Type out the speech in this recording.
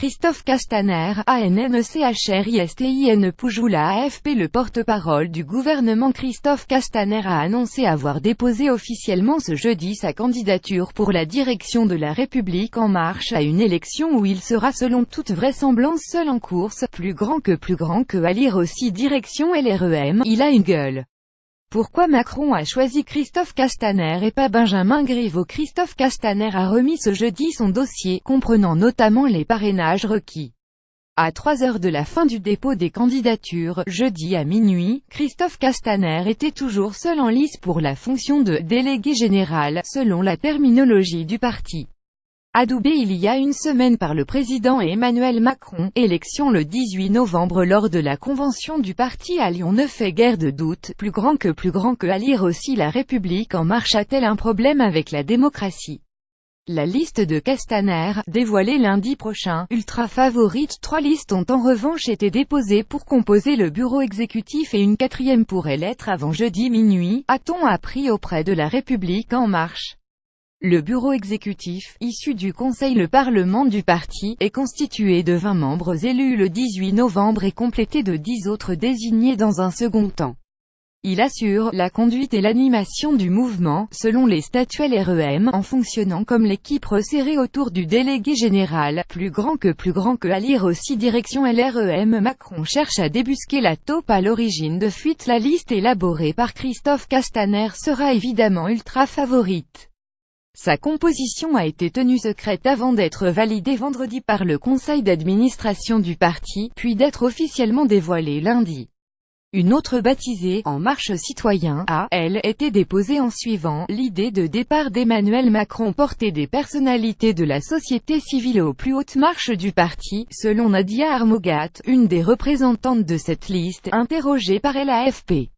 Christophe Castaner, ANNECHRISTIN Poujoula AFP. Le porte-parole du gouvernement Christophe Castaner a annoncé avoir déposé officiellement ce jeudi sa candidature pour la direction de La République En Marche à une élection où il sera selon toute vraisemblance seul en course. Plus grand que, à lire aussi direction LREM, il a une gueule. Pourquoi Macron a choisi Christophe Castaner et pas Benjamin Griveaux? Christophe Castaner a remis ce jeudi son dossier, comprenant notamment les parrainages requis. À 3 heures de la fin du dépôt des candidatures, jeudi à minuit, Christophe Castaner était toujours seul en lice pour la fonction de « délégué général », selon la terminologie du parti. Adoubé il y a une semaine par le président Emmanuel Macron, élection le 18 novembre lors de la convention du parti à Lyon ne fait guère de doute. Plus grand que, à lire aussi La République En Marche a-t-elle un problème avec la démocratie? La liste de Castaner, dévoilée lundi prochain, ultra favorite. 3 listes ont en revanche été déposées pour composer le bureau exécutif et une 4e pourrait l'être avant jeudi minuit, a-t-on appris auprès de La République En Marche. Le bureau exécutif, issu du Conseil le Parlement du parti, est constitué de 20 membres élus le 18 novembre et complété de 10 autres désignés dans un second temps. Il assure la conduite et l'animation du mouvement, selon les statuts LREM, en fonctionnant comme l'équipe resserrée autour du délégué général. Plus grand que, à lire aussi direction LREM. Macron cherche à débusquer la taupe à l'origine de fuite. La liste élaborée par Christophe Castaner sera évidemment ultra favorite. Sa composition a été tenue secrète avant d'être validée vendredi par le conseil d'administration du parti, puis d'être officiellement dévoilée lundi. Une autre baptisée « En Marche Citoyen » a, elle, été déposée en suivant l'idée de départ d'Emmanuel Macron portée des personnalités de la société civile aux plus hautes marches du parti, selon Nadia Armogat, une des représentantes de cette liste, interrogée par l'AFP.